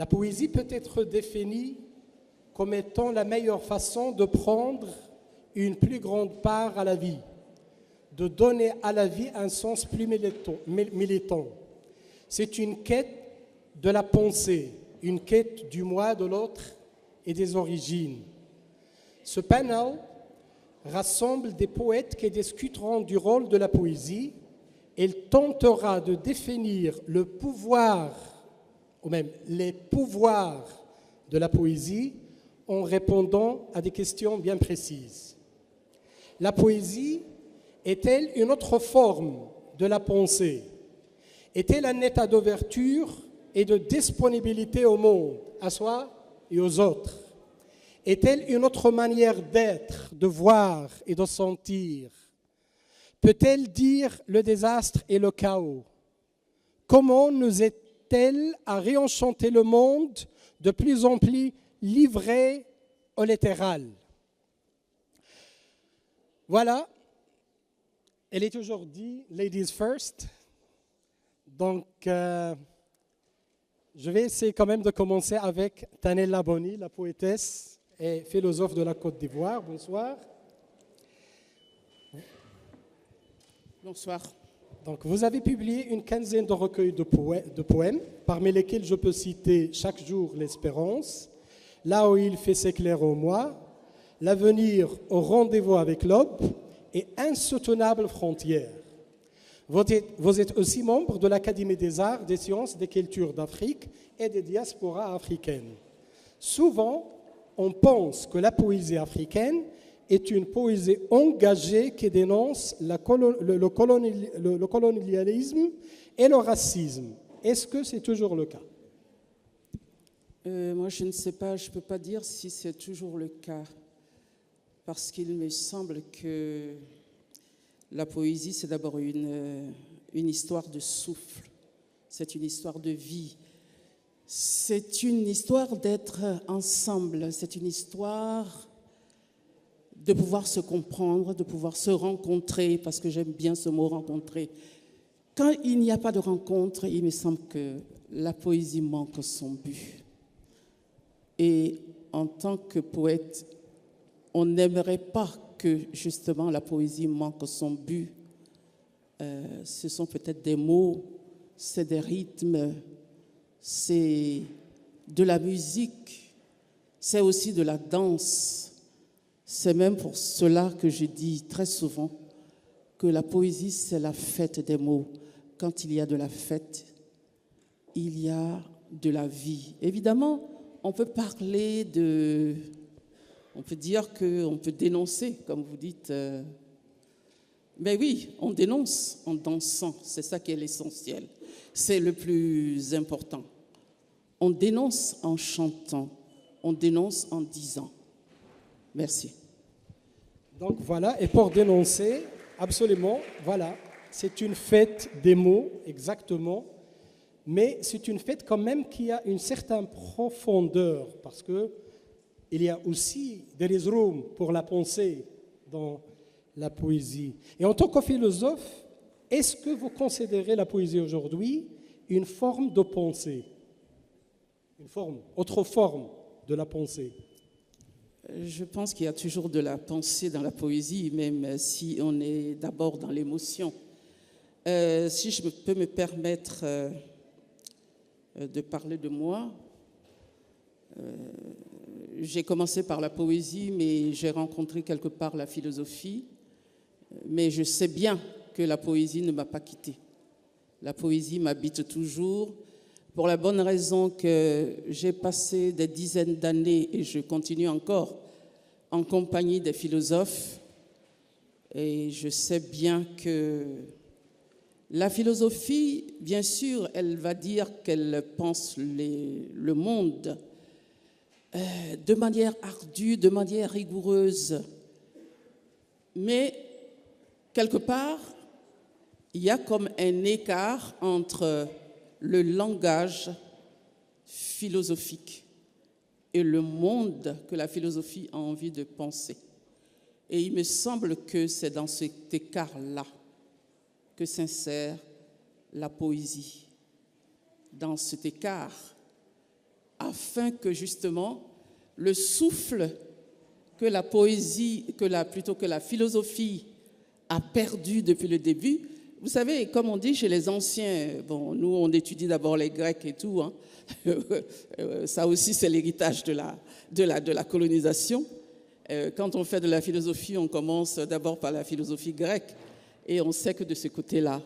La poésie peut être définie comme étant la meilleure façon de prendre une plus grande part à la vie, de donner à la vie un sens plus militant. C'est une quête de la pensée, une quête du moi, de l'autre et des origines. Ce panel rassemble des poètes qui discuteront du rôle de la poésie. Il tentera de définir le pouvoir, ou même les pouvoirs de la poésie en répondant à des questions bien précises. La poésie est-elle une autre forme de la pensée? Est-elle un état d'ouverture et de disponibilité au monde, à soi et aux autres? Est-elle une autre manière d'être, de voir et de sentir? Peut-elle dire le désastre et le chaos? Comment nous aide-t-elle à réenchanter le monde de plus en plus livré au littéral? Voilà, elle est aujourd'hui Ladies First. Donc, je vais essayer quand même de commencer avec Tanella Boni, la poétesse et philosophe de la Côte d'Ivoire. Bonsoir. Bonsoir. Donc, vous avez publié une quinzaine de recueils de poèmes, parmi lesquels je peux citer Chaque jour l'espérance, Là où il fait s'éclairer au mois, L'avenir au rendez-vous avec l'aube et Insoutenable frontière. Vous êtes aussi membre de l'Académie des arts, des sciences, des cultures d'Afrique et des diasporas africaines. Souvent, on pense que la poésie africaine est une poésie engagée qui dénonce le colonialisme et le racisme. Est-ce que c'est toujours le cas? Moi, je ne sais pas, je ne peux pas dire si c'est toujours le cas, parce qu'il me semble que la poésie, c'est d'abord une histoire de souffle, c'est une histoire de vie, c'est une histoire d'être ensemble, c'est une histoire de pouvoir se comprendre, de pouvoir se rencontrer, parce que j'aime bien ce mot rencontrer. Quand il n'y a pas de rencontre, il me semble que la poésie manque son but. Et en tant que poète, on n'aimerait pas que justement la poésie manque son but. Ce sont peut-être des mots, c'est des rythmes, c'est de la musique, c'est aussi de la danse. C'est même pour cela que je dis très souvent que la poésie, c'est la fête des mots. Quand il y a de la fête, il y a de la vie. Évidemment, on peut parler de... On peut dire qu'on peut dénoncer, comme vous dites. Mais oui, on dénonce en dansant. C'est ça qui est l'essentiel. C'est le plus important. On dénonce en chantant. On dénonce en disant. Merci. Donc voilà, et pour dénoncer, absolument, voilà, c'est une fête des mots, exactement, mais c'est une fête quand même qui a une certaine profondeur, parce que il y a aussi des room pour la pensée dans la poésie. Et en tant que philosophe, est-ce que vous considérez la poésie aujourd'hui une forme de pensée? Une forme, autre forme de la pensée? Je pense qu'il y a toujours de la pensée dans la poésie, même si on est d'abord dans l'émotion. Si je peux me permettre de parler de moi, j'ai commencé par la poésie, mais j'ai rencontré quelque part la philosophie. Mais je sais bien que la poésie ne m'a pas quittée. La poésie m'habite toujours, pour la bonne raison que j'ai passé des dizaines d'années, et je continue encore, en compagnie des philosophes. Et je sais bien que la philosophie, bien sûr, elle va dire qu'elle pense le monde de manière ardue, de manière rigoureuse. Mais quelque part, il y a comme un écart entre le langage philosophique et le monde que la philosophie a envie de penser. Et il me semble que c'est dans cet écart-là que s'insère la poésie. Dans cet écart, afin que justement le souffle que la poésie, plutôt que la philosophie a perdu depuis le début. Vous savez, comme on dit chez les anciens, bon, nous on étudie d'abord les Grecs et tout, hein. Ça aussi c'est l'héritage de la colonisation. Quand on fait de la philosophie, on commence d'abord par la philosophie grecque et on sait que de ce côté-là,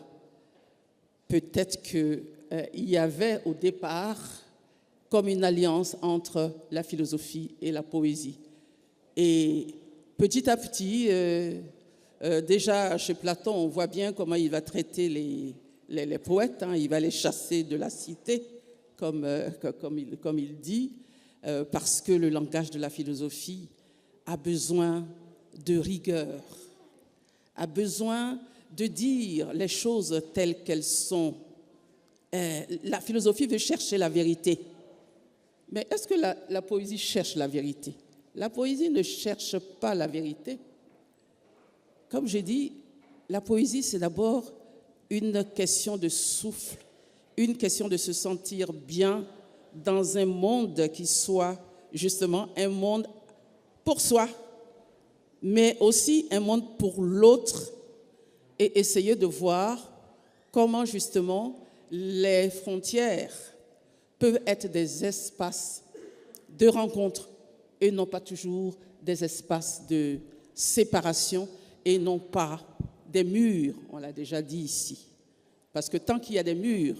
peut-être qu'il y avait au départ comme une alliance entre la philosophie et la poésie. Et petit à petit, déjà chez Platon, on voit bien comment il va traiter les poètes, hein. Il va les chasser de la cité, comme il dit, parce que le langage de la philosophie a besoin de rigueur, a besoin de dire les choses telles qu'elles sont. La philosophie veut chercher la vérité. Mais est-ce que la poésie cherche la vérité? La poésie ne cherche pas la vérité. Comme j'ai dit, la poésie, c'est d'abord une question de souffle, une question de se sentir bien dans un monde qui soit justement un monde pour soi, mais aussi un monde pour l'autre, et essayer de voir comment justement les frontières peuvent être des espaces de rencontre et non pas toujours des espaces de séparation et non pas des murs, on l'a déjà dit ici. Parce que tant qu'il y a des murs,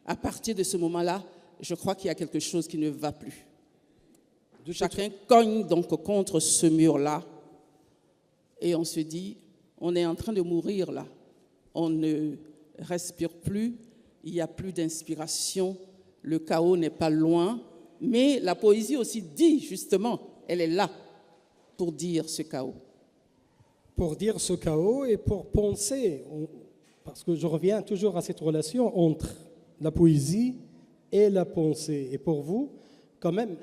à partir de ce moment-là, je crois qu'il y a quelque chose qui ne va plus. Chacun cogne donc contre ce mur-là et on se dit, on est en train de mourir là. On ne respire plus, il n'y a plus d'inspiration, le chaos n'est pas loin. Mais la poésie aussi dit, justement, elle est là pour dire ce chaos. Pour dire ce chaos et pour penser, parce que je reviens toujours à cette relation entre la poésie et la pensée. Et pour vous, quand même,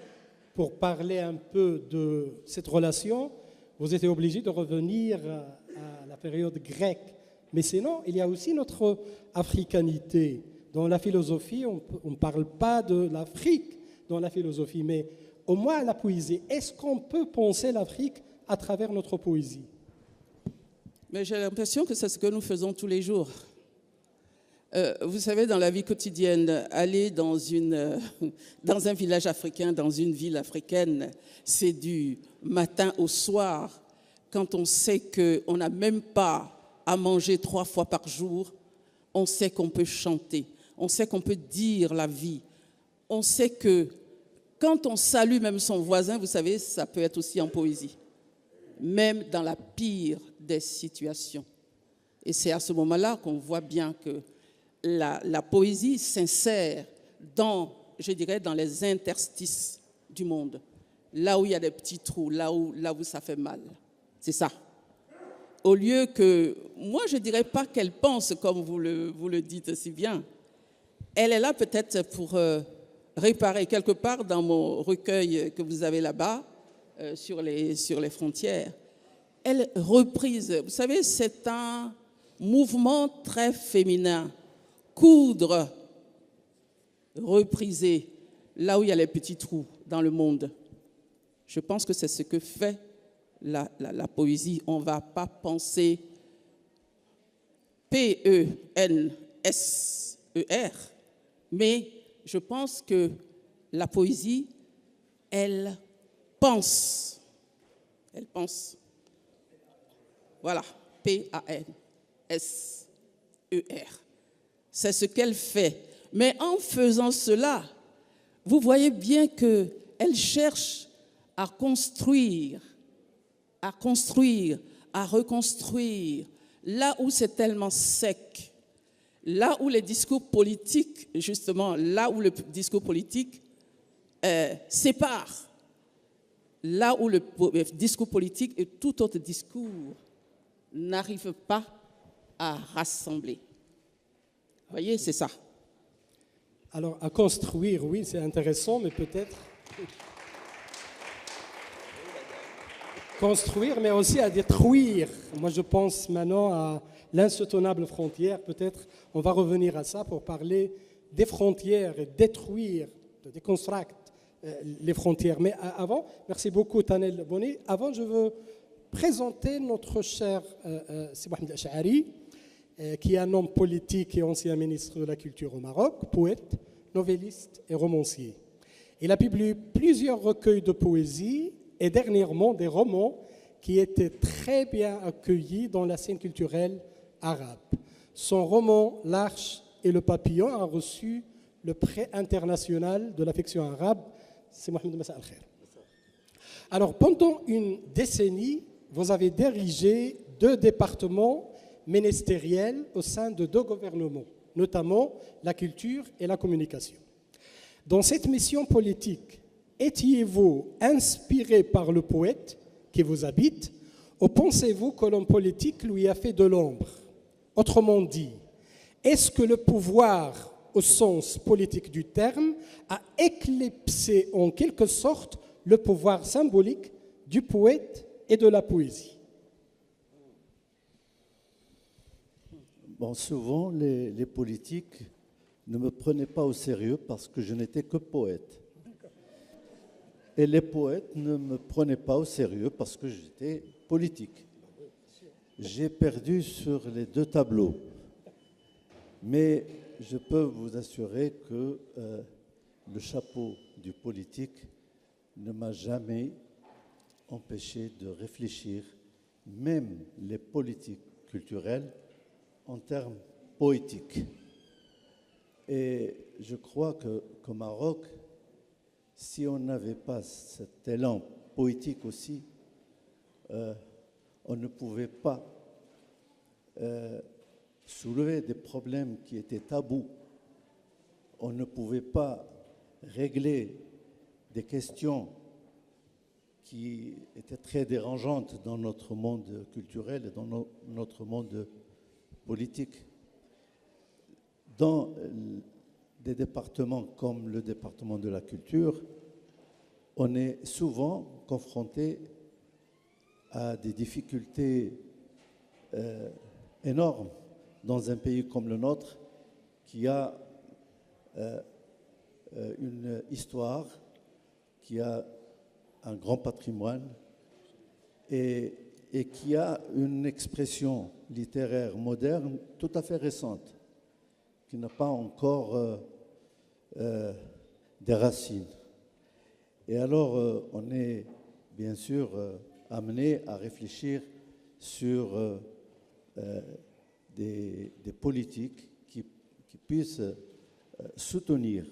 pour parler un peu de cette relation, vous étiez obligé de revenir à la période grecque. Mais sinon, il y a aussi notre africanité. Dans la philosophie, on ne parle pas de l'Afrique dans la philosophie, mais au moins la poésie. Est-ce qu'on peut penser l'Afrique à travers notre poésie? Mais j'ai l'impression que c'est ce que nous faisons tous les jours. Vous savez, dans la vie quotidienne, aller dans un village africain, dans une ville africaine, c'est du matin au soir. Quand on sait qu'on n'a même pas à manger 3 fois par jour, on sait qu'on peut chanter, on sait qu'on peut dire la vie. On sait que quand on salue même son voisin, vous savez, ça peut être aussi en poésie, même dans la pire des situations. Et c'est à ce moment-là qu'on voit bien que la poésie s'insère dans, je dirais, dans les interstices du monde, là où il y a des petits trous, là où ça fait mal. C'est ça. Au lieu que, moi je ne dirais pas qu'elle pense comme vous le dites si bien. Elle est là peut-être pour réparer quelque part dans mon recueil que vous avez là-bas, sur les frontières. Elle reprise, vous savez, c'est un mouvement très féminin. Coudre, repriser, là où il y a les petits trous dans le monde. Je pense que c'est ce que fait la poésie. On ne va pas penser P-E-N-S-E-R, mais je pense que la poésie, elle pense. Elle pense. Voilà, P-A-N-S-E-R. C'est ce qu'elle fait. Mais en faisant cela, vous voyez bien qu'elle cherche à construire, à reconstruire, là où c'est tellement sec, là où les discours politiques, justement, là où le discours politique sépare, là où le discours politique et tout autre discours n'arrive pas à rassembler. Vous voyez, c'est ça. Alors, à construire, oui, c'est intéressant, mais peut-être construire, mais aussi à détruire. Moi, je pense maintenant à l'insoutenable frontière. Peut-être on va revenir à ça pour parler des frontières et détruire, de déconstruire les frontières. Mais avant, merci beaucoup Tanel Boni. Avant, je veux présenter notre cher Sidi Mohamed Ash'ari, qui est un homme politique et ancien ministre de la Culture au Maroc, poète, novelliste et romancier. Il a publié plusieurs recueils de poésie et dernièrement des romans qui étaient très bien accueillis dans la scène culturelle arabe. Son roman L'Arche et le Papillon a reçu le prix international de l'affection arabe. C'est Mohamed Massa Al-Khair. Alors, pendant une décennie, vous avez dirigé 2 départements ministériels au sein de 2 gouvernements, notamment la culture et la communication. Dans cette mission politique, étiez-vous inspiré par le poète qui vous habite ou pensez-vous que l'homme politique lui a fait de l'ombre? Autrement dit, est-ce que le pouvoir, au sens politique du terme, a éclipsé en quelque sorte le pouvoir symbolique du poète et de la poésie? Bon, souvent, les politiques ne me prenaient pas au sérieux parce que je n'étais que poète. Et les poètes ne me prenaient pas au sérieux parce que j'étais politique. J'ai perdu sur les 2 tableaux. Mais je peux vous assurer que le chapeau du politique ne m'a jamais empêché de réfléchir, même les politiques culturelles, en termes poétiques. Et je crois qu'au Maroc, si on n'avait pas cet élan poétique aussi, on ne pouvait pas soulever des problèmes qui étaient tabous. On ne pouvait pas régler des questions qui étaient très dérangeantes dans notre monde culturel et dans notre monde politique. Dans des départements comme le département de la culture, on est souvent confronté à des difficultés énormes dans un pays comme le nôtre qui a une histoire, qui a un grand patrimoine et qui a une expression littéraire moderne tout à fait récente, qui n'a pas encore des racines. Et alors, on est bien sûr amené à réfléchir sur des politiques qui puissent soutenir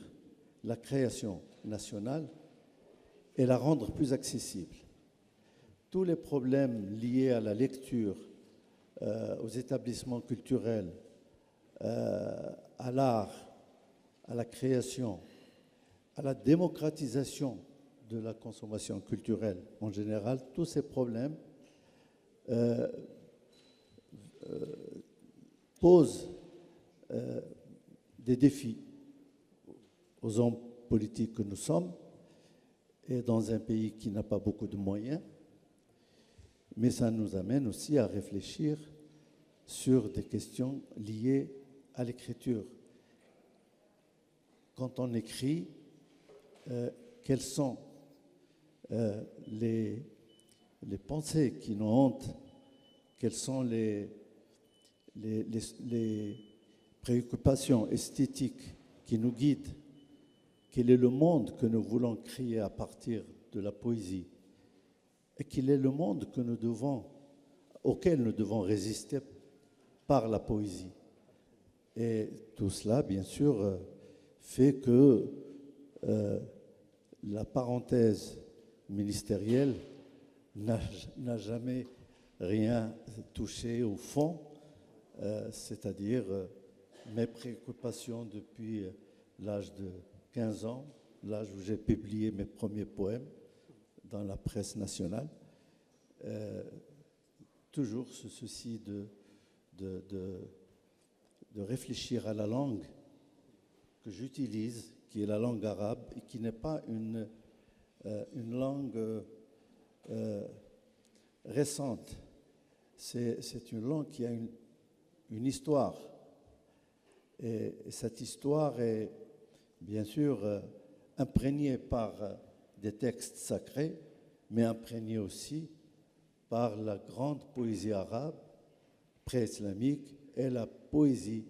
la création nationale et la rendre plus accessible. Tous les problèmes liés à la lecture, aux établissements culturels, à l'art, à la création, à la démocratisation de la consommation culturelle en général, tous ces problèmes posent des défis aux hommes politiques que nous sommes et dans un pays qui n'a pas beaucoup de moyens, mais ça nous amène aussi à réfléchir sur des questions liées à l'écriture. Quand on écrit, quelles sont les pensées qui nous hantent, quelles sont les préoccupations esthétiques qui nous guident, quel est le monde que nous voulons créer à partir de la poésie et quel est le monde auquel nous devons résister par la poésie. Et tout cela, bien sûr, fait que la parenthèse ministérielle n'a jamais rien touché au fond, c'est-à-dire mes préoccupations depuis l'âge de 15 ans, l'âge où j'ai publié mes premiers poèmes dans la presse nationale. Toujours ce souci de réfléchir à la langue que j'utilise, qui est la langue arabe, et qui n'est pas une langue récente. C'est une langue qui a une histoire. Et cette histoire est bien sûr imprégné par des textes sacrés, mais imprégné aussi par la grande poésie arabe pré-islamique et la poésie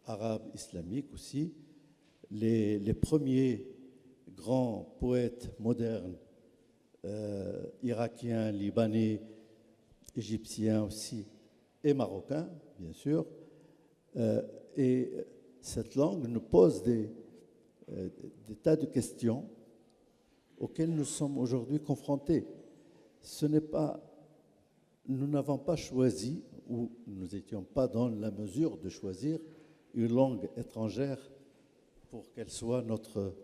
arabe islamique aussi. Les premiers grands poètes modernes, irakiens, libanais, égyptiens aussi, et marocains, bien sûr. Et cette langue nous pose des tas de questions auxquelles nous sommes aujourd'hui confrontés. Nous n'avons pas choisi, ou nous n'étions pas dans la mesure de choisir une langue étrangère pour qu'elle soit notre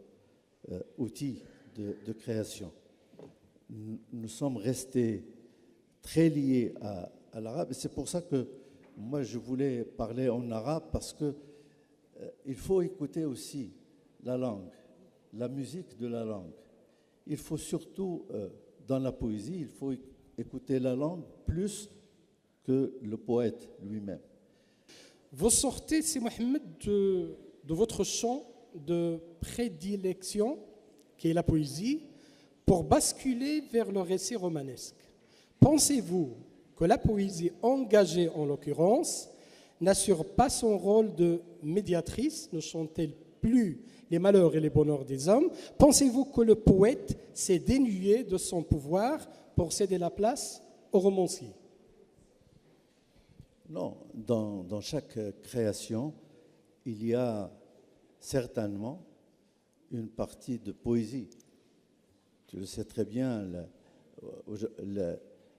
outil de création. Nous sommes restés très liés à l'arabe, et c'est pour ça que moi je voulais parler en arabe, parce que il faut écouter aussi la langue, la musique de la langue. Il faut surtout, dans la poésie, il faut écouter la langue plus que le poète lui-même. Vous sortez, c'est Mohamed, de votre champ de prédilection, qui est la poésie, pour basculer vers le récit romanesque. Pensez-vous que la poésie engagée, en l'occurrence, n'assure pas son rôle de médiatrice, ne chante-t-elle plus les malheurs et les bonheurs des hommes? Pensez-vous que le poète s'est dénué de son pouvoir pour céder la place au romancier? Non, dans chaque création, il y a certainement une partie de poésie. Tu le sais très bien,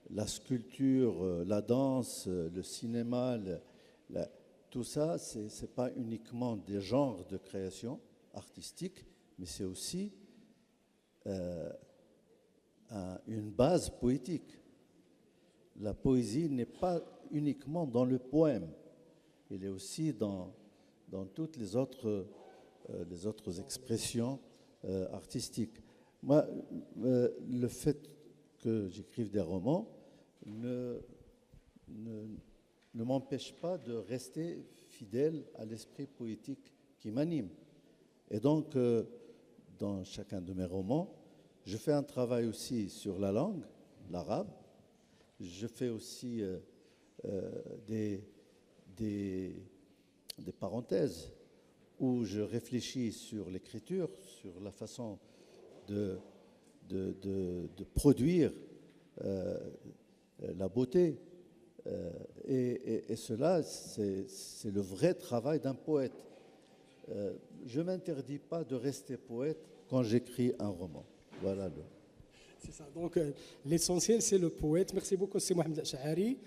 la sculpture, la danse, le cinéma, tout ça, ce n'est pas uniquement des genres de création artistique, mais c'est aussi une base poétique. La poésie n'est pas uniquement dans le poème, elle est aussi dans toutes les autres expressions artistiques. Moi, le fait que j'écrive des romans ne m'empêche pas de rester fidèle à l'esprit poétique qui m'anime. Et donc, dans chacun de mes romans, je fais un travail aussi sur la langue, l'arabe. Je fais aussi des parenthèses où je réfléchis sur l'écriture, sur la façon de produire la beauté. Et cela, c'est le vrai travail d'un poète. Je ne m'interdis pas de rester poète quand j'écris un roman. Voilà. C'est ça. Donc, l'essentiel, c'est le poète. Merci beaucoup, c'est Mohamed Ash'ari.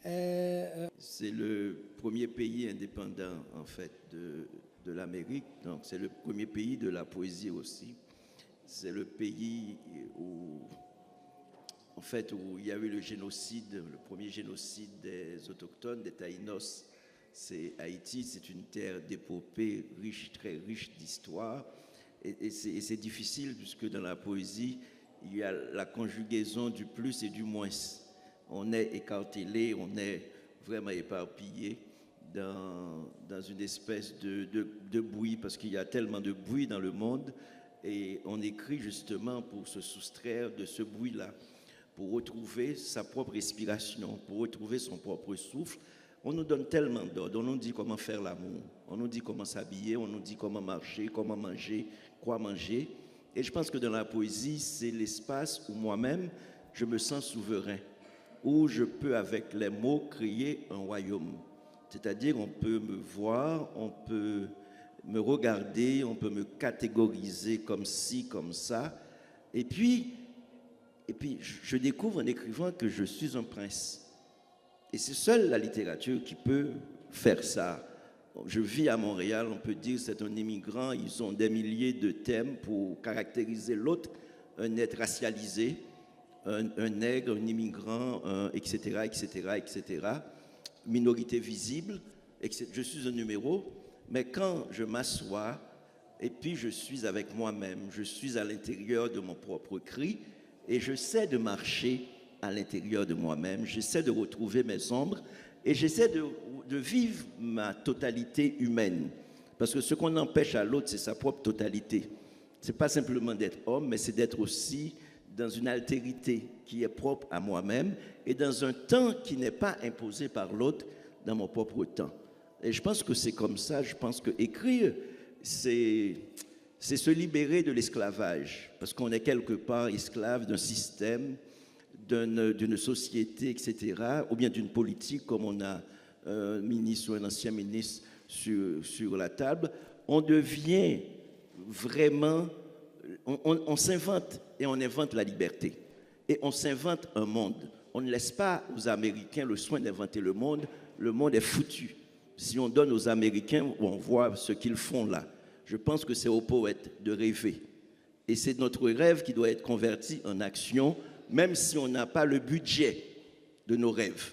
C'est le premier pays indépendant, en fait, de l'Amérique. Donc, c'est le premier pays de la poésie aussi. C'est le pays où, en fait, où il y a eu le génocide, le premier génocide des autochtones, des Taïnos. C'est Haïti, c'est une terre d'épopées riche, très riche d'histoire. Et c'est difficile puisque dans la poésie, il y a la conjugaison du plus et du moins. On est écartelé, on est vraiment éparpillé dans une espèce de bruit, parce qu'il y a tellement de bruit dans le monde, et on écrit justement pour se soustraire de ce bruit-là, pour retrouver sa propre respiration, pour retrouver son propre souffle. On nous donne tellement d'ordres, on nous dit comment faire l'amour, on nous dit comment s'habiller, on nous dit comment marcher, comment manger, quoi manger. Et je pense que dans la poésie, c'est l'espace où moi-même, je me sens souverain, où je peux, avec les mots, créer un royaume. C'est-à-dire, on peut me voir, on peut me regarder, on peut me catégoriser comme ci, comme ça. Et puis je découvre en écrivant que je suis un prince. Et c'est seule la littérature qui peut faire ça. Je vis à Montréal, on peut dire c'est un immigrant, ils ont des milliers de thèmes pour caractériser l'autre, un être racialisé, un nègre, un immigrant, etc., etc., etc., minorité visible, etc. Je suis un numéro, mais quand je m'assois et puis je suis avec moi-même, je suis à l'intérieur de mon propre cri et j'essaie de marcher à l'intérieur de moi-même, j'essaie de retrouver mes ombres et j'essaie de vivre ma totalité humaine. Parce que ce qu'on empêche à l'autre, c'est sa propre totalité. Ce n'est pas simplement d'être homme, mais c'est d'être aussi dans une altérité qui est propre à moi-même et dans un temps qui n'est pas imposé par l'autre dans mon propre temps. Et je pense que c'est comme ça, je pense que écrire, c'est se libérer de l'esclavage, parce qu'on est quelque part esclave d'un système, d'une société, etc., ou bien d'une politique, comme on a un ministre ou un ancien ministre sur la table. On devient vraiment, on s'invente et on invente la liberté. Et on s'invente un monde. On ne laisse pas aux Américains le soin d'inventer le monde est foutu. Si on donne aux Américains, on voit ce qu'ils font là. Je pense que c'est aux poètes de rêver. Et c'est notre rêve qui doit être converti en action, même si on n'a pas le budget de nos rêves.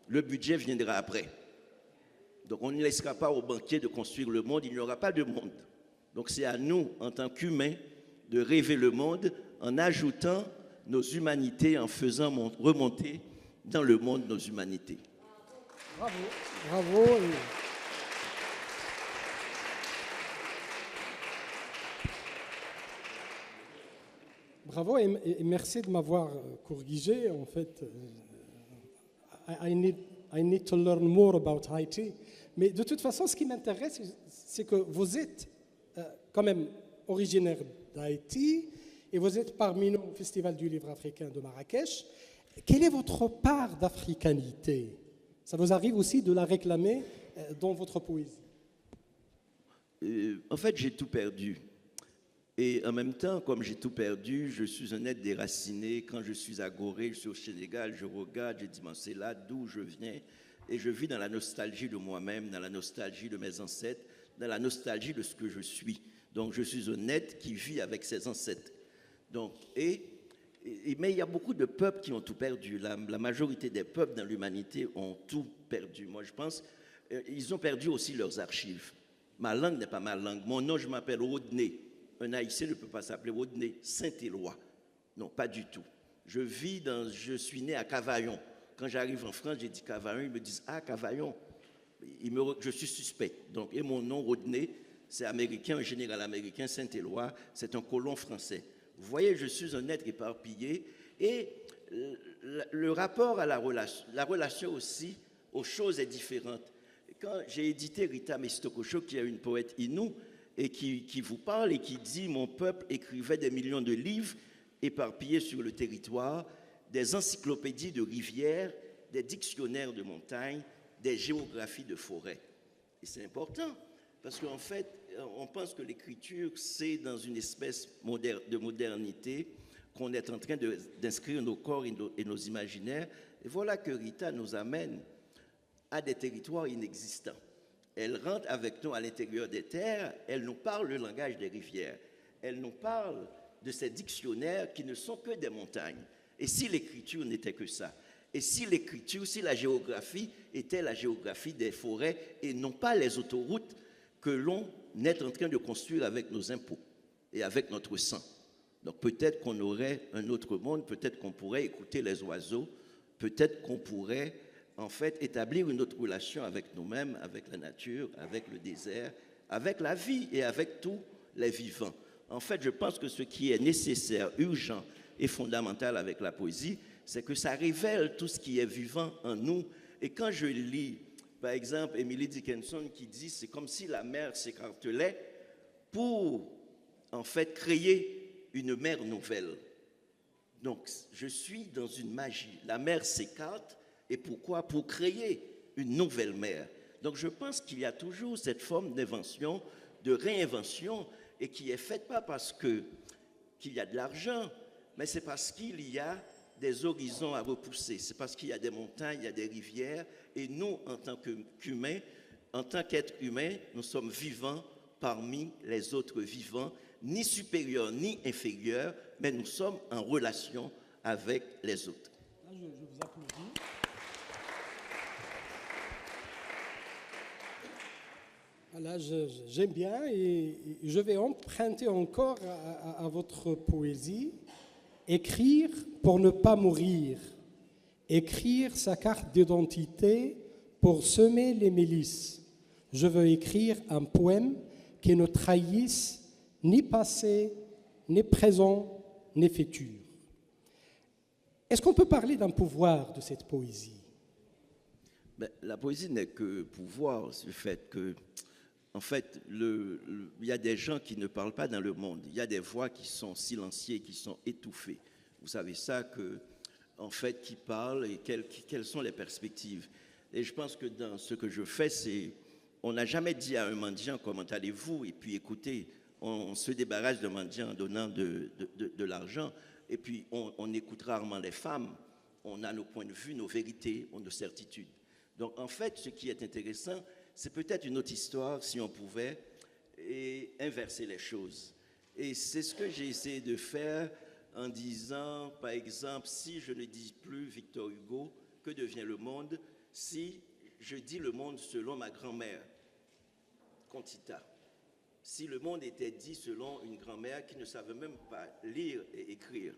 Le budget viendra après. Donc on ne laissera pas aux banquiers de construire le monde, il n'y aura pas de monde. Donc c'est à nous, en tant qu'humains, de rêver le monde en ajoutant nos humanités, en faisant remonter dans le monde nos humanités. Bravo, bravo. Bravo et merci de m'avoir corrigé. En fait, I need to learn more about Haïti. Mais de toute façon, ce qui m'intéresse, c'est que vous êtes quand même originaire d'Haïti et vous êtes parmi nous au Festival du livre africain de Marrakech. Quelle est votre part d'africanité ? Ça vous arrive aussi de la réclamer dans votre poésie? En fait, j'ai tout perdu. Et en même temps, comme j'ai tout perdu, je suis un être déraciné. Quand je suis à Gorée, je suis au Sénégal, je regarde, je dis, c'est là d'où je viens. Et je vis dans la nostalgie de moi-même, dans la nostalgie de mes ancêtres, dans la nostalgie de ce que je suis. Donc, je suis un être qui vit avec ses ancêtres. Donc, mais il y a beaucoup de peuples qui ont tout perdu. La majorité des peuples dans l'humanité ont tout perdu. Moi, je pense ils ont perdu aussi leurs archives. Ma langue n'est pas ma langue. Mon nom, je m'appelle Rodney. Un Haïtien ne peut pas s'appeler Rodney. Saint-Éloi. Non, pas du tout. Je suis né à Cavaillon. Quand j'arrive en France, j'ai dit Cavaillon. Ils me disent, ah, Cavaillon. Je suis suspect. Donc, et mon nom, Rodney, c'est américain, un général américain, Saint-Éloi. C'est un colon français. Vous voyez, je suis un être éparpillé et le rapport à la relation aussi aux choses est différente. Quand j'ai édité Rita Mestokosho, qui est une poète inou, et qui vous parle et qui dit « Mon peuple écrivait des millions de livres éparpillés sur le territoire, des encyclopédies de rivières, des dictionnaires de montagnes, des géographies de forêts. » Et c'est important, parce qu'en fait, on pense que l'écriture, c'est dans une espèce de modernité qu'on est en train d'inscrire nos corps et nos imaginaires. Et voilà que Rita nous amène à des territoires inexistants. Elle rentre avec nous à l'intérieur des terres, elle nous parle le langage des rivières, elle nous parle de ces dictionnaires qui ne sont que des montagnes. Et si l'écriture n'était que ça, et si la géographie était la géographie des forêts et non pas les autoroutes que l'on est en train de construire avec nos impôts et avec notre sang. Donc peut-être qu'on aurait un autre monde, peut-être qu'on pourrait écouter les oiseaux, peut-être qu'on pourrait en fait établir une autre relation avec nous-mêmes, avec la nature, avec le désert, avec la vie et avec tous les vivants. En fait, je pense que ce qui est nécessaire, urgent et fondamental avec la poésie, c'est que ça révèle tout ce qui est vivant en nous. Et quand je lis, par exemple, Emily Dickinson qui dit « c'est comme si la mer s'écartelait pour, en fait, créer une mer nouvelle ». Donc, je suis dans une magie. La mer s'écarte. Et pourquoi? Pour créer une nouvelle mer. Donc je pense qu'il y a toujours cette forme d'invention, de réinvention, et qui est faite pas parce qu'il y a de l'argent, mais c'est parce qu'il y a des horizons à repousser. C'est parce qu'il y a des montagnes, il y a des rivières, et nous, en tant qu'humains, en tant qu'êtres humains, nous sommes vivants parmi les autres vivants, ni supérieurs ni inférieurs, mais nous sommes en relation avec les autres. Là, je vous applaudis. Là, j'aime bien et je vais emprunter encore à votre poésie. Écrire pour ne pas mourir. Écrire sa carte d'identité pour semer les milices. Je veux écrire un poème qui ne trahisse ni passé, ni présent, ni futur. Est-ce qu'on peut parler d'un pouvoir de cette poésie? La poésie n'est que pouvoir, c'est le fait que, en fait, il y a des gens qui ne parlent pas dans le monde. Il y a des voix qui sont silencieuses, qui sont étouffées. Vous savez ça, que, en fait, qui parlent et quelles sont les perspectives. Et je pense que dans ce que je fais, on n'a jamais dit à un mendiant comment allez-vous, et puis écoutez, on se débarrasse de mendiant en donnant de l'argent, et puis on écoute rarement les femmes. On a nos points de vue, nos vérités, nos certitudes. Donc, en fait, ce qui est intéressant, c'est peut-être une autre histoire si on pouvait inverser les choses. Et c'est ce que j'ai essayé de faire en disant, par exemple, si je ne dis plus Victor Hugo, que devient le monde si je dis le monde selon ma grand-mère, Contita? Si le monde était dit selon une grand-mère qui ne savait même pas lire et écrire.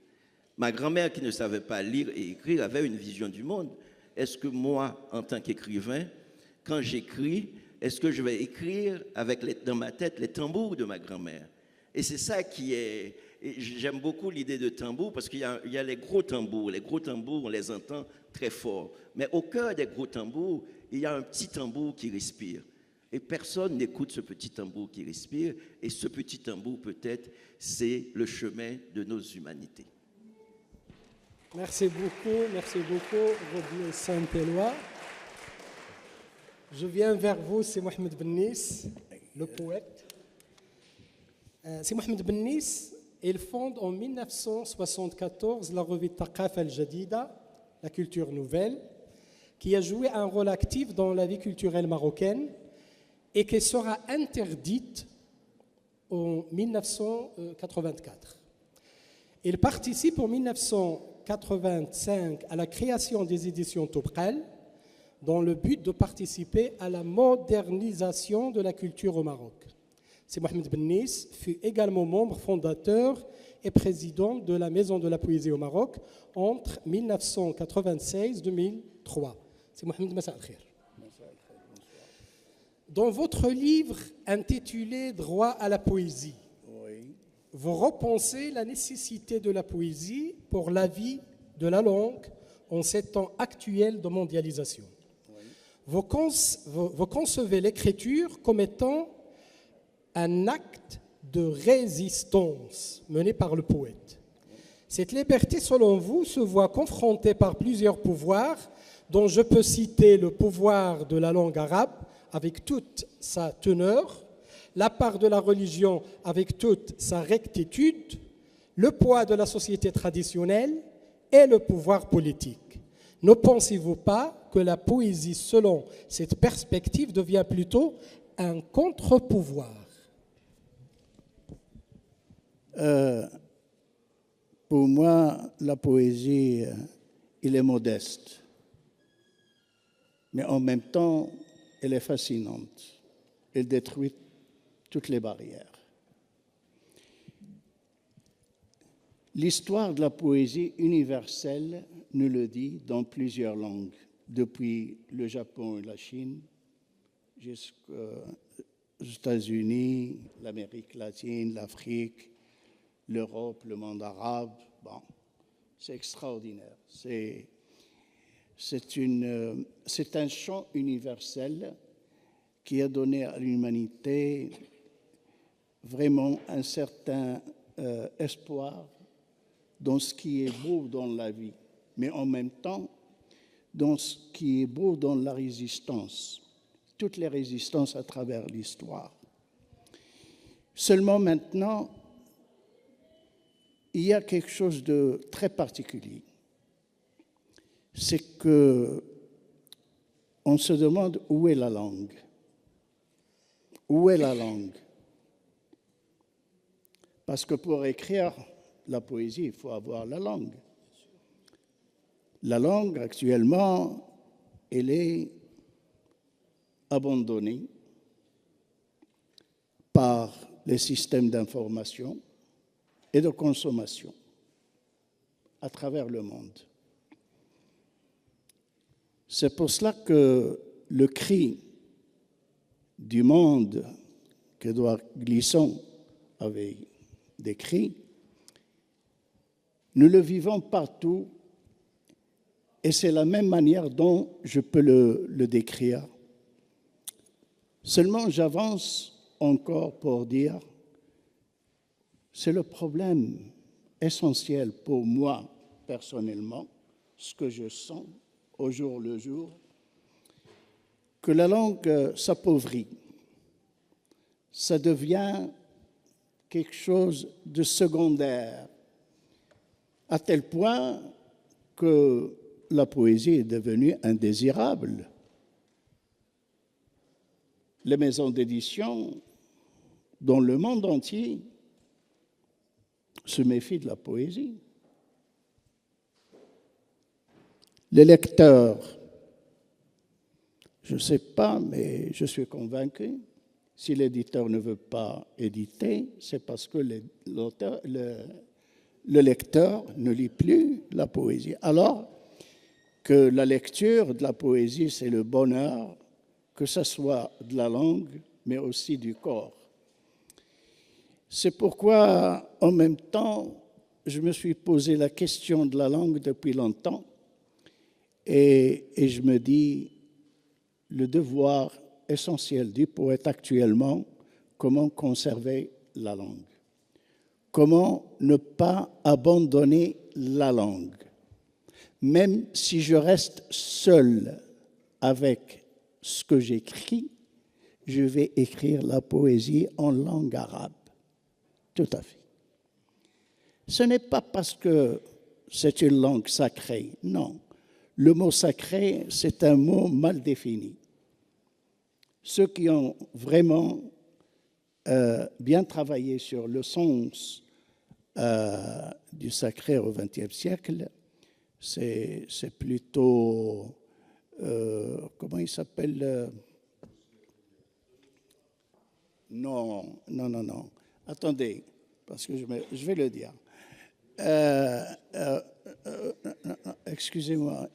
Ma grand-mère qui ne savait pas lire et écrire avait une vision du monde. Est-ce que moi, en tant qu'écrivain, quand j'écris, est-ce que je vais écrire avec dans ma tête les tambours de ma grand-mère? Et c'est ça qui est... J'aime beaucoup l'idée de tambour parce qu'il y a les gros tambours. Les gros tambours, on les entend très fort. Mais au cœur des gros tambours, il y a un petit tambour qui respire. Et personne n'écoute ce petit tambour qui respire. Et ce petit tambour, peut-être, c'est le chemin de nos humanités. Merci beaucoup, Rodney Saint-Éloi. Je viens vers vous, c'est Mohamed Bennis, le poète. C'est Mohamed Bennis, il fonde en 1974 la revue Thaqafa al-Jadida, la culture nouvelle, qui a joué un rôle actif dans la vie culturelle marocaine et qui sera interdite en 1984. Il participe en 1985 à la création des éditions Toubkal dans le but de participer à la modernisation de la culture au Maroc. C'est Mohamed Bennis fut également membre fondateur et président de la Maison de la Poésie au Maroc entre 1996 et 2003. C'est Mohamed Massa al-Khir. Dans votre livre intitulé Droit à la poésie, vous repensez la nécessité de la poésie pour la vie de la langue en ces temps actuels de mondialisation. Vous concevez l'écriture comme étant un acte de résistance mené par le poète. Cette liberté, selon vous, se voit confrontée par plusieurs pouvoirs, dont je peux citer le pouvoir de la langue arabe avec toute sa teneur, la part de la religion avec toute sa rectitude, le poids de la société traditionnelle et le pouvoir politique. Ne pensez-vous pas que la poésie, selon cette perspective, devient plutôt un contre-pouvoir? Pour moi, la poésie, elle est modeste, mais en même temps, elle est fascinante. Elle détruit toutes les barrières. L'histoire de la poésie universelle nous le dit dans plusieurs langues, depuis le Japon et la Chine jusqu'aux États-Unis, l'Amérique latine, l'Afrique, l'Europe, le monde arabe. Bon, c'est extraordinaire. C'est un chant universel qui a donné à l'humanité vraiment un certain espoir dans ce qui est beau dans la vie, mais en même temps dans ce qui est beau dans la résistance, toutes les résistances à travers l'histoire. Seulement maintenant, il y a quelque chose de très particulier. C'est que on se demande où est la langue. Où est la langue? Parce que pour écrire la poésie, il faut avoir la langue. La langue, actuellement, elle est abandonnée par les systèmes d'information et de consommation à travers le monde. C'est pour cela que le cri du monde qu'Édouard Glissant avait décrit, nous le vivons partout et c'est la même manière dont je peux le décrire. Seulement, j'avance encore pour dire, c'est le problème essentiel pour moi, personnellement, ce que je sens au jour le jour, que la langue s'appauvrit. Ça devient quelque chose de secondaire, à tel point que la poésie est devenue indésirable. Les maisons d'édition dans le monde entier se méfient de la poésie. Les lecteurs, je ne sais pas, mais je suis convaincu, si l'éditeur ne veut pas éditer, c'est parce que le lecteur ne lit plus la poésie. Alors que la lecture de la poésie, c'est le bonheur, que ce soit de la langue, mais aussi du corps. C'est pourquoi, en même temps, je me suis posé la question de la langue depuis longtemps et je me dis, le devoir essentiel du poète actuellement, comment conserver la langue, comment ne pas abandonner la langue, même si je reste seul avec ce que j'écris, je vais écrire la poésie en langue arabe. Tout à fait. Ce n'est pas parce que c'est une langue sacrée, non. Le mot sacré, c'est un mot mal défini. Ceux qui ont vraiment bien travaillé sur le sens du sacré au XXe siècle, c'est plutôt, comment il s'appelle? Non. Attendez, parce que je vais le dire. Excusez-moi.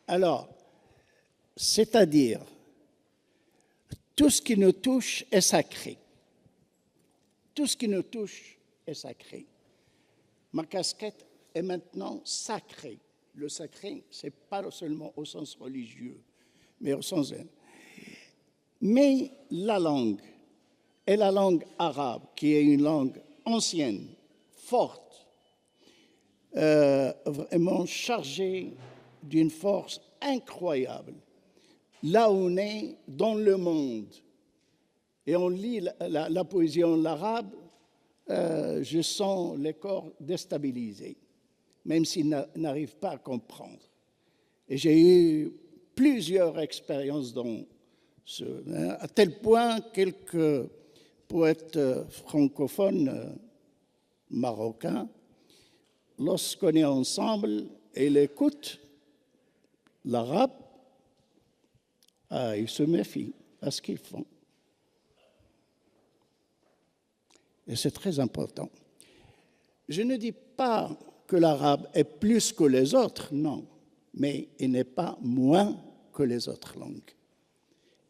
Alors, c'est-à-dire, tout ce qui nous touche est sacré. Tout ce qui nous touche est sacré. Ma casquette est maintenant sacrée. Le sacré, ce n'est pas seulement au sens religieux, mais au sens... Mais la langue, et la langue arabe, qui est une langue ancienne, forte, vraiment chargée d'une force incroyable. Là où on est dans le monde, et on lit la poésie en arabe, je sens les corps déstabilisés, même s'ils n'arrivent pas à comprendre. Et j'ai eu plusieurs expériences à tel point quelques poètes francophones marocains, lorsqu'on est ensemble et ils écoutent l'arabe, ils se méfient à ce qu'ils font. Et c'est très important. Je ne dis pas que l'arabe est plus que les autres, non, mais il n'est pas moins que les autres langues.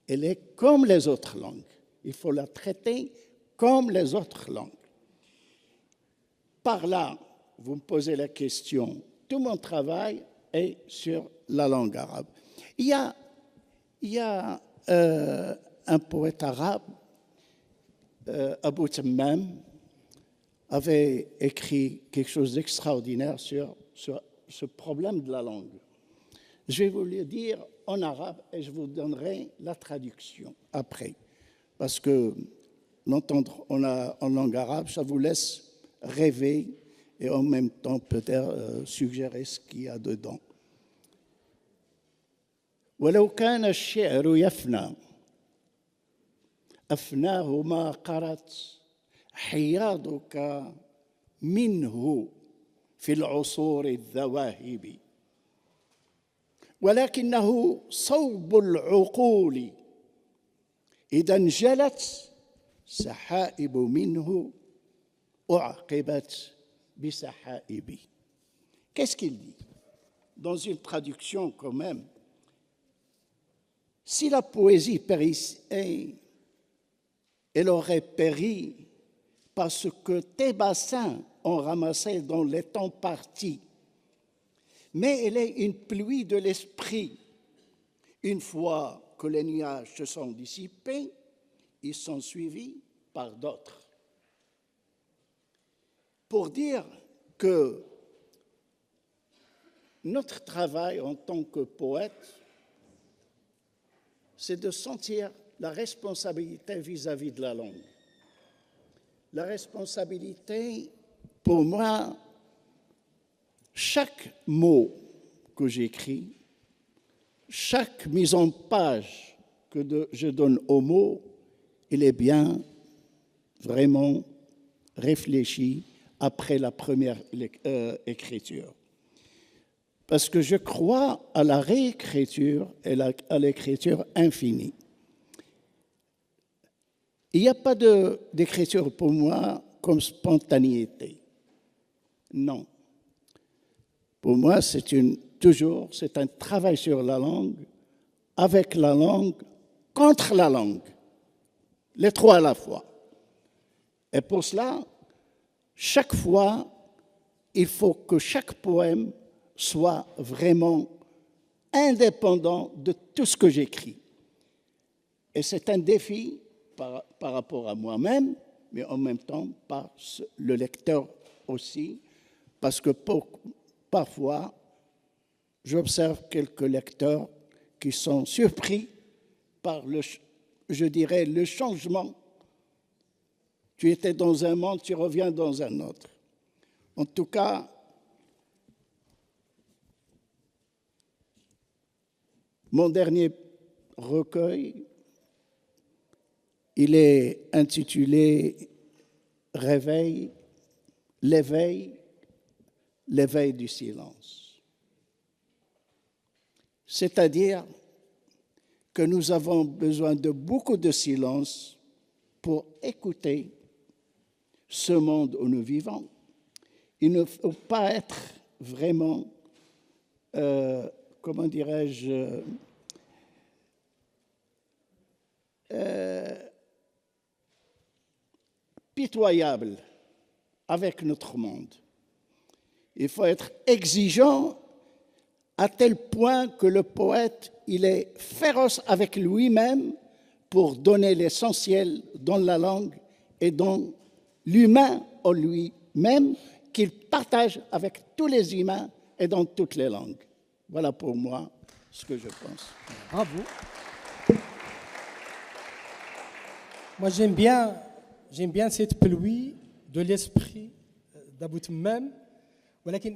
Elle est comme les autres langues. Il faut la traiter comme les autres langues. Par là, vous me posez la question, tout mon travail est sur la langue arabe. Il y a un poète arabe, Abou Tammam, avait écrit quelque chose d'extraordinaire sur ce problème de la langue. Je vais vous le dire en arabe et je vous donnerai la traduction après. Parce que l'entendre en langue arabe, ça vous laisse rêver et en même temps peut-être suggérer ce qu'il y a dedans. ولو كان الشعر يفنى أفناه ما قرت حياضك منه في العصور الذواهب ولكنه صوب العقول إذا انجلت سحائب منه أعقبت بسحائب. Qu'est-ce qu'il dit? Dans une traduction quand même, si la poésie périssait elle aurait péri parce que tes bassins ont ramassé dans les temps partis. Mais elle est une pluie de l'esprit. Une fois que les nuages se sont dissipés, ils sont suivis par d'autres. Pour dire que notre travail en tant que poète, c'est de sentir la responsabilité vis-à-vis de la langue. La responsabilité, pour moi, chaque mot que j'écris, chaque mise en page que je donne au mot, il est bien vraiment réfléchi après la première écriture. Parce que je crois à la réécriture et à l'écriture infinie. Il n'y a pas d'écriture pour moi comme spontanéité. Non. Pour moi, c'est un travail sur la langue, avec la langue, contre la langue. Les trois à la fois. Et pour cela, chaque fois, il faut que chaque poème soit vraiment indépendant de tout ce que j'écris. Et c'est un défi par rapport à moi-même, mais en même temps par le lecteur aussi, parce que parfois, j'observe quelques lecteurs qui sont surpris par le changement. Tu étais dans un monde, tu reviens dans un autre. En tout cas, mon dernier recueil, il est intitulé Réveil, l'éveil du silence. C'est-à-dire que nous avons besoin de beaucoup de silence pour écouter ce monde où nous vivons. Il ne faut pas être vraiment, comment dirais-je, pitoyable avec notre monde. Il faut être exigeant à tel point que le poète, il est féroce avec lui-même pour donner l'essentiel dans la langue et dans l'humain en lui-même qu'il partage avec tous les humains et dans toutes les langues. Voilà pour moi ce que je pense. Bravo. Moi, j'aime bien cette pluie de l'esprit d'Abou Temmam.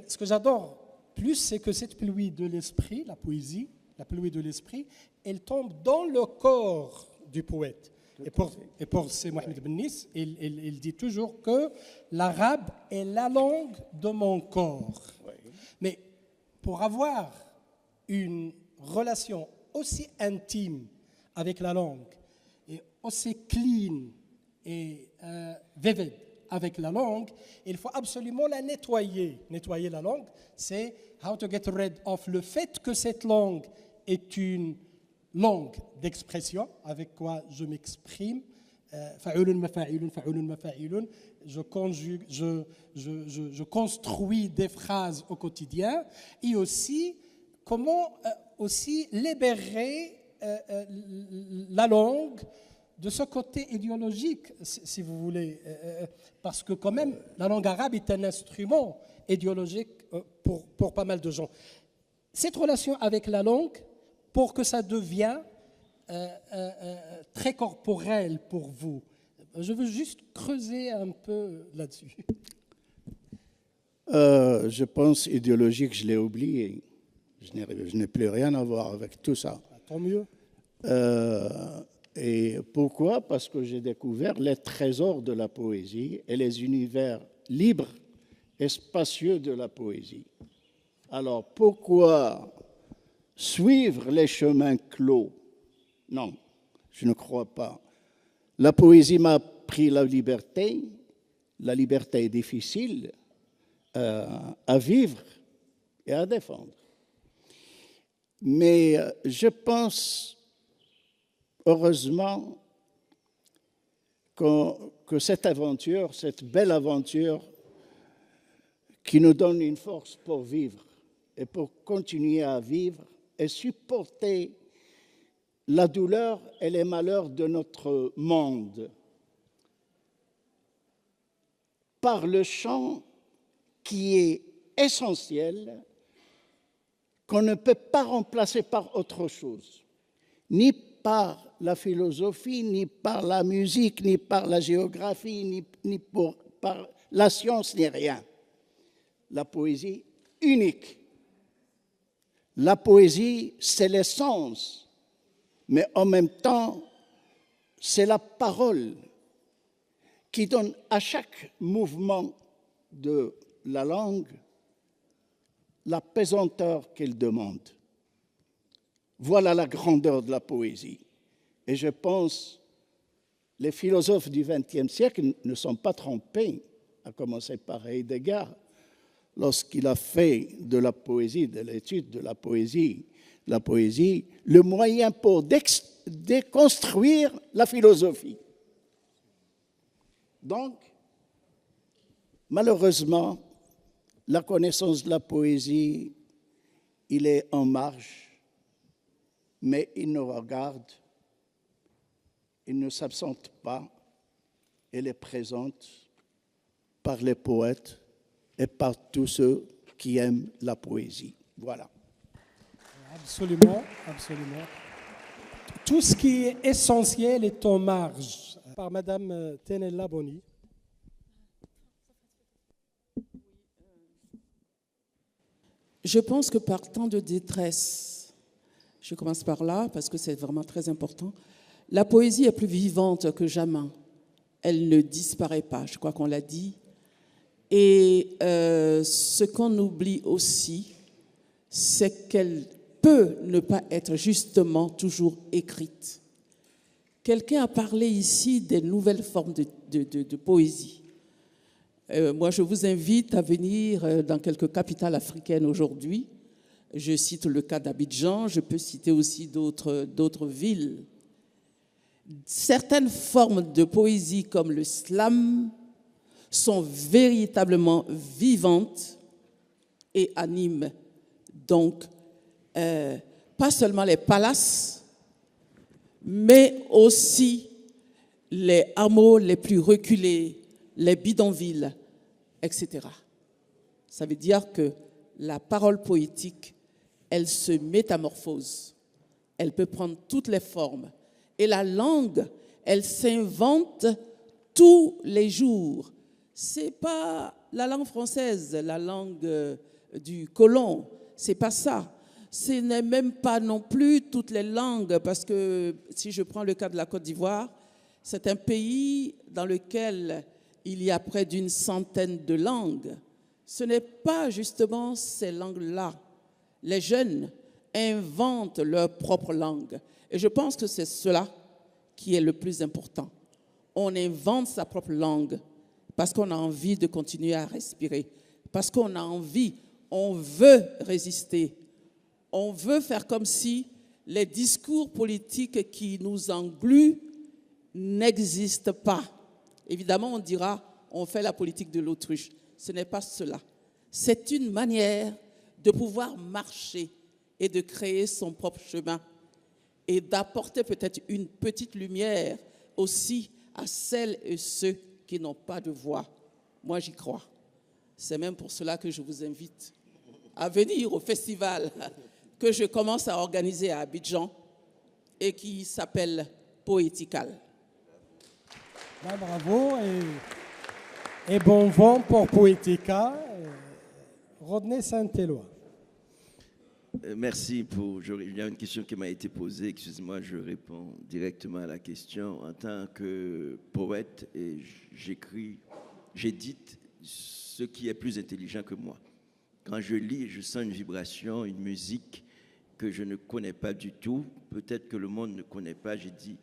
Ce que j'adore plus, c'est que cette pluie de l'esprit, la poésie, la pluie de l'esprit, elle tombe dans le corps du poète. Et pour Mohamed Bennis, il dit toujours que l'arabe est la langue de mon corps. Oui. Mais pour avoir une relation aussi intime avec la langue et aussi clean et vivid avec la langue, il faut absolument la nettoyer. Nettoyer la langue, c'est how to get rid of le fait que cette langue est une langue d'expression avec quoi je m'exprime. Je conjugue, je construis des phrases au quotidien, et aussi comment aussi libérer la langue de ce côté idéologique, si vous voulez, parce que quand même la langue arabe est un instrument idéologique pour pas mal de gens. Cette relation avec la langue, pour que ça devienne très corporel pour vous, je veux juste creuser un peu là-dessus. Je pense idéologique, je l'ai oublié. Je n'ai plus rien à voir avec tout ça. Tant mieux. Et pourquoi? Parce que j'ai découvert les trésors de la poésie et les univers libres et spacieux de la poésie. Alors, pourquoi suivre les chemins clos? Non, je ne crois pas. La poésie m'a pris la liberté. La liberté est difficile à vivre et à défendre. Mais je pense, heureusement, que cette aventure, cette belle aventure qui nous donne une force pour vivre et pour continuer à vivre et supporter la douleur et les malheurs de notre monde, par le chant qui est essentiel, qu'on ne peut pas remplacer par autre chose, ni par la philosophie, ni par la musique, ni par la géographie, ni par la science, ni rien. La poésie unique. La poésie, c'est l'essence, mais en même temps, c'est la parole qui donne à chaque mouvement de la langue la pesanteur qu'elle demande. Voilà la grandeur de la poésie. Et je pense que les philosophes du XXe siècle ne sont pas trompés, à commencer par Heidegger, lorsqu'il a fait de la poésie, de l'étude de la poésie, le moyen pour déconstruire la philosophie. Donc, malheureusement, la connaissance de la poésie, il est en marge, mais il nous regarde, il ne s'absente pas, elle est présente par les poètes et par tous ceux qui aiment la poésie. Voilà. Absolument, absolument. Tout ce qui est essentiel est en marge. Par Madame Tenella Boni. Je pense que par temps de détresse, je commence par là parce que c'est vraiment très important, la poésie est plus vivante que jamais. Elle ne disparaît pas, je crois qu'on l'a dit. Et ce qu'on oublie aussi, c'est qu'elle peut ne pas être justement toujours écrite. Quelqu'un a parlé ici des nouvelles formes de poésie. Moi, je vous invite à venir dans quelques capitales africaines aujourd'hui. Je cite le cas d'Abidjan, je peux citer aussi d'autres villes. Certaines formes de poésie comme le slam sont véritablement vivantes et animent. Donc, pas seulement les palaces, mais aussi les hameaux les plus reculés, les bidonvilles, etc. Ça veut dire que la parole poétique, elle se métamorphose. Elle peut prendre toutes les formes. Et la langue, elle s'invente tous les jours. C'est pas la langue française, la langue du colon. C'est pas ça. Ce n'est même pas non plus toutes les langues, parce que si je prends le cas de la Côte d'Ivoire, c'est un pays dans lequel il y a près d'une centaine de langues. Ce n'est pas justement ces langues-là. Les jeunes inventent leur propre langue. Et je pense que c'est cela qui est le plus important. On invente sa propre langue parce qu'on a envie de continuer à respirer, parce qu'on a envie, on veut résister. On veut faire comme si les discours politiques qui nous engluent n'existent pas. Évidemment, on dira, on fait la politique de l'autruche. Ce n'est pas cela. C'est une manière de pouvoir marcher et de créer son propre chemin et d'apporter peut-être une petite lumière aussi à celles et ceux qui n'ont pas de voix. Moi, j'y crois. C'est même pour cela que je vous invite à venir au festival que je commence à organiser à Abidjan et qui s'appelle Poétical. Ben, bravo et bon vent pour Poética. Rodney Saint-Éloi. Merci il y a une question qui m'a été posée, excusez-moi, je réponds directement à la question. En tant que poète, j'édite ce qui est plus intelligent que moi. Quand je lis, je sens une vibration, une musique que je ne connais pas du tout, peut-être que le monde ne connaît pas. J'ai dit,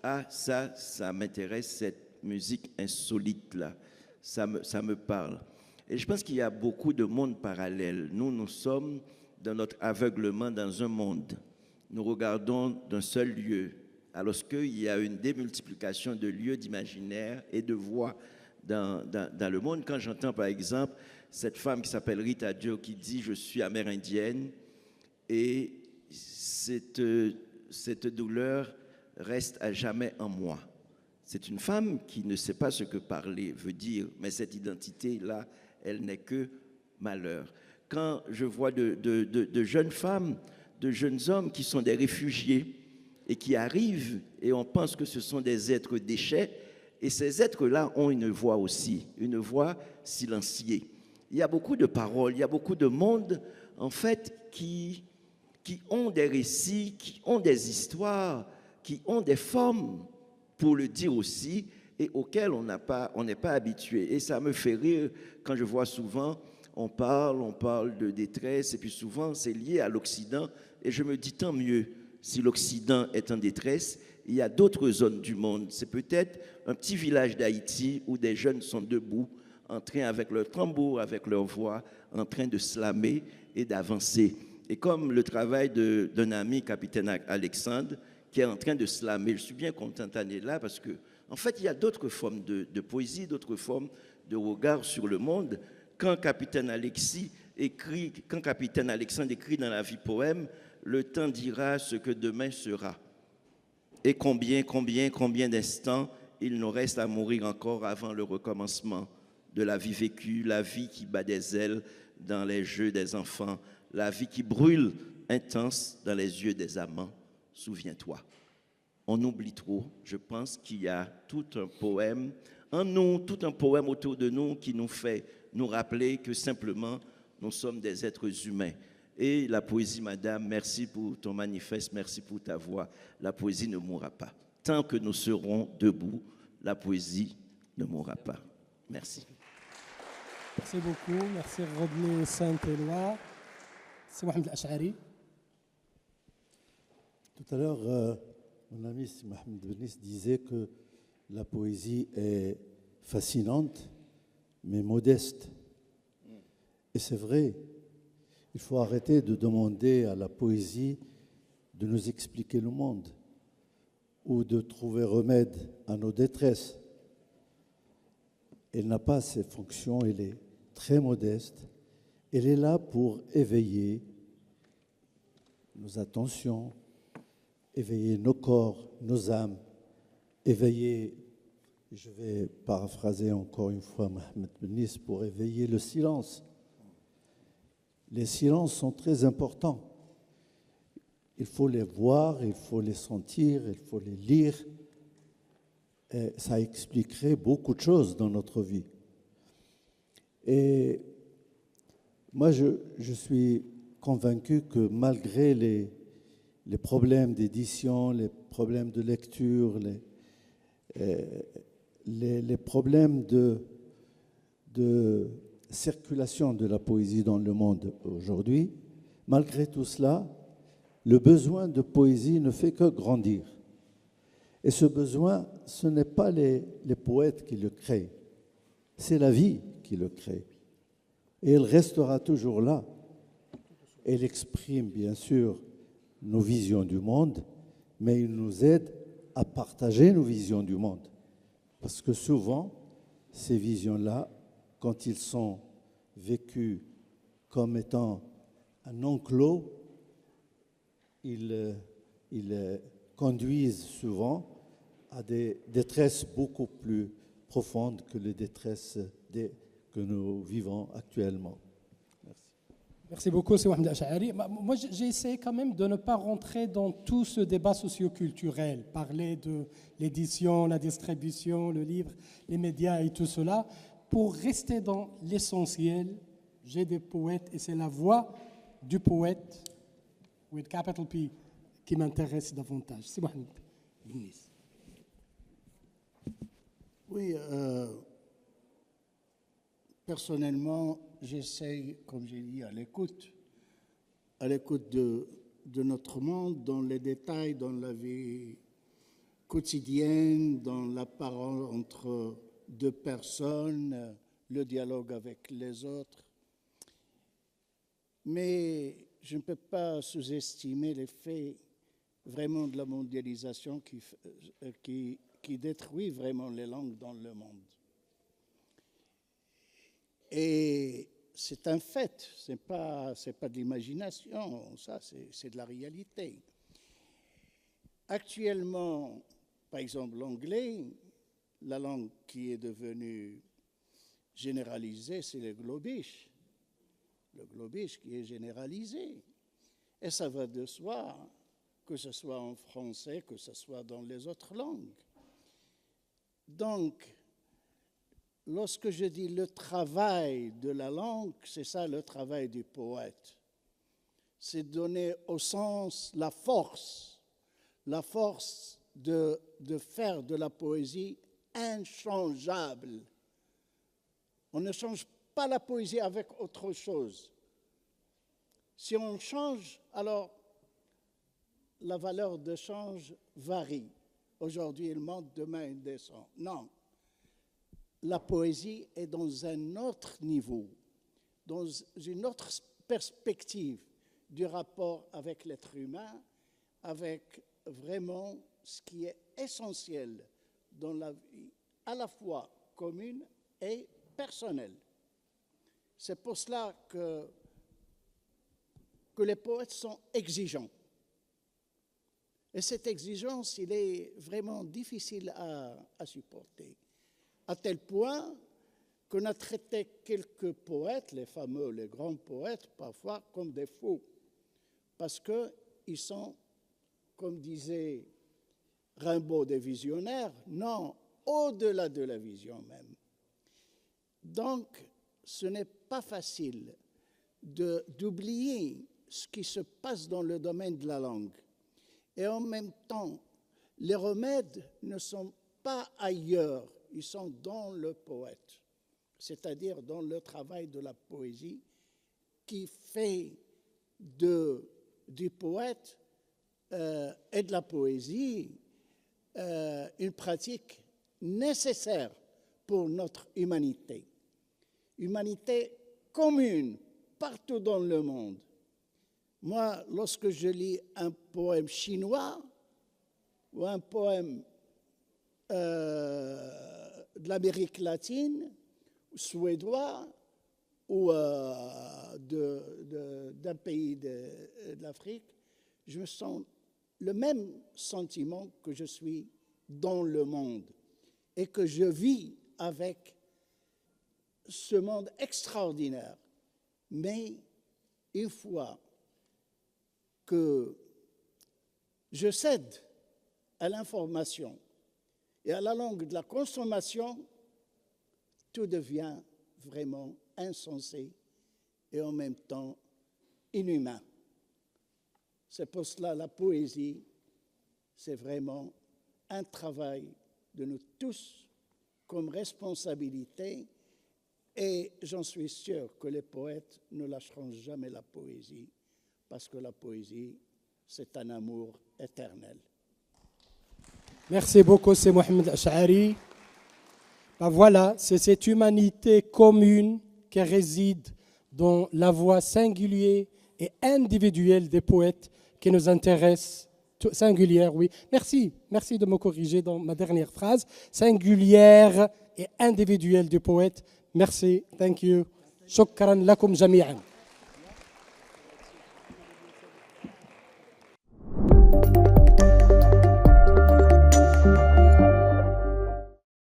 ah, ça m'intéresse, cette musique insolite-là, ça me parle. Et je pense qu'il y a beaucoup de mondes parallèles. Nous sommes dans notre aveuglement dans un monde. Nous regardons d'un seul lieu, alors qu'il y a une démultiplication de lieux d'imaginaire et de voix dans le monde. Quand j'entends par exemple cette femme qui s'appelle Rita Joe qui dit « je suis amérindienne » et cette douleur reste à jamais en moi. C'est une femme qui ne sait pas ce que parler veut dire, mais cette identité-là, elle n'est que malheur. Quand je vois de jeunes femmes, de jeunes hommes qui sont des réfugiés et qui arrivent et on pense que ce sont des êtres déchets, et ces êtres-là ont une voix aussi, une voix silenciée. Il y a beaucoup de paroles, il y a beaucoup de monde, en fait, qui ont des récits, qui ont des histoires, qui ont des formes pour le dire aussi, et auxquelles on n'est pas habitué. Et ça me fait rire quand je vois souvent, on parle de détresse, et puis souvent c'est lié à l'Occident, et je me dis tant mieux, si l'Occident est en détresse, il y a d'autres zones du monde. C'est peut-être un petit village d'Haïti où des jeunes sont debout, en train avec leur tambour, avec leur voix, en train de slammer et d'avancer. Et comme le travail d'un ami, capitaine Alexandre, qui est en train de slammer, je suis bien content d'être là parce que, en fait, il y a d'autres formes de poésie, d'autres formes de regard sur le monde. Quand capitaine Alexandre écrit dans la vie poème, le temps dira ce que demain sera. Et combien d'instants il nous reste à mourir encore avant le recommencement de la vie vécue, la vie qui bat des ailes dans les jeux des enfants, la vie qui brûle intense dans les yeux des amants. Souviens-toi. On oublie trop. Je pense qu'il y a tout un poème en nous, tout un poème autour de nous qui nous fait nous rappeler que simplement nous sommes des êtres humains. Et la poésie, madame, merci pour ton manifeste, merci pour ta voix. La poésie ne mourra pas. Tant que nous serons debout, la poésie ne mourra pas. Merci. Merci beaucoup. Merci Rodney Saint-Éloi. C'est Mohamed Ash'ari. Tout à l'heure, mon ami Mohamed Benis disait que la poésie est fascinante, mais modeste. Et c'est vrai, il faut arrêter de demander à la poésie de nous expliquer le monde ou de trouver remède à nos détresses. Elle n'a pas ces fonctions, elle est très modeste. Elle est là pour éveiller nos attentions, éveiller nos corps, nos âmes, éveiller, je vais paraphraser encore une fois Mohamed Benis, pour éveiller le silence. Les silences sont très importants. Il faut les voir, il faut les sentir, il faut les lire. Et ça expliquerait beaucoup de choses dans notre vie. Et moi, je suis convaincu que malgré les problèmes d'édition, les problèmes de lecture, les problèmes de circulation de la poésie dans le monde aujourd'hui, malgré tout cela, le besoin de poésie ne fait que grandir. Et ce besoin, ce n'est pas les poètes qui le créent, c'est la vie qui le crée. Et elle restera toujours là. Elle exprime, bien sûr, nos visions du monde, mais il nous aide à partager nos visions du monde. Parce que souvent, ces visions-là, quand ils sont vécus comme étant un enclos, ils conduisent souvent à des détresses beaucoup plus profondes que les détresses que nous vivons actuellement. Merci. Merci beaucoup, c'est Mohamed Ash'ari. Moi, j'ai essayé quand même de ne pas rentrer dans tout ce débat socioculturel, parler de l'édition, la distribution, le livre, les médias et tout cela, pour rester dans l'essentiel. J'ai des poètes et c'est la voix du poète, with capital P, qui m'intéresse davantage. C'est Mohamed Benis. Oui, personnellement, j'essaye, comme j'ai dit, à l'écoute de notre monde, dans les détails, dans la vie quotidienne, dans la parole entre deux personnes, le dialogue avec les autres. Mais je ne peux pas sous-estimer le fait vraiment de la mondialisation qui détruit vraiment les langues dans le monde. Et c'est un fait, ce n'est pas de l'imagination, ça c'est de la réalité. Actuellement, par exemple, l'anglais, la langue qui est devenue généralisée, c'est le globish. Le globish qui est généralisé. Et ça va de soi, que ce soit en français, que ce soit dans les autres langues. Donc, lorsque je dis le travail de la langue, c'est ça le travail du poète. C'est donner au sens la force de faire de la poésie inchangeable. On ne change pas la poésie avec autre chose. Si on change, alors la valeur de change varie. Aujourd'hui, il monte, demain, il descend. Non. La poésie est dans un autre niveau, dans une autre perspective du rapport avec l'être humain, avec vraiment ce qui est essentiel dans la vie, à la fois commune et personnelle. C'est pour cela que les poètes sont exigeants. Et cette exigence, il est vraiment difficile à supporter. À tel point qu'on a traité quelques poètes, les fameux, les grands poètes, parfois comme des fous. Parce qu'ils sont, comme disait Rimbaud, des visionnaires. Non, au-delà de la vision même. Donc, ce n'est pas facile d'oublier ce qui se passe dans le domaine de la langue. Et en même temps, les remèdes ne sont pas ailleurs, ils sont dans le poète, c'est-à-dire dans le travail de la poésie qui fait du poète et de la poésie une pratique nécessaire pour notre humanité. Humanité commune partout dans le monde. Moi, lorsque je lis un poème chinois ou un poème de l'Amérique latine, suédois ou d'un pays de l'Afrique, je me sens le même sentiment que je suis dans le monde et que je vis avec ce monde extraordinaire. Mais une fois que je cède à l'information et à la langue de la consommation, tout devient vraiment insensé et en même temps inhumain. C'est pour cela la poésie, c'est vraiment un travail de nous tous comme responsabilité et j'en suis sûr que les poètes ne lâcheront jamais la poésie parce que la poésie, c'est un amour éternel. Merci beaucoup, c'est Mohamed Ash'ari. Ben voilà, c'est cette humanité commune qui réside dans la voix singulière et individuelle des poètes qui nous intéresse. Singulière, oui. Merci de me corriger dans ma dernière phrase. Singulière et individuelle du poète. Merci, thank you. Shukran lakum jami'an.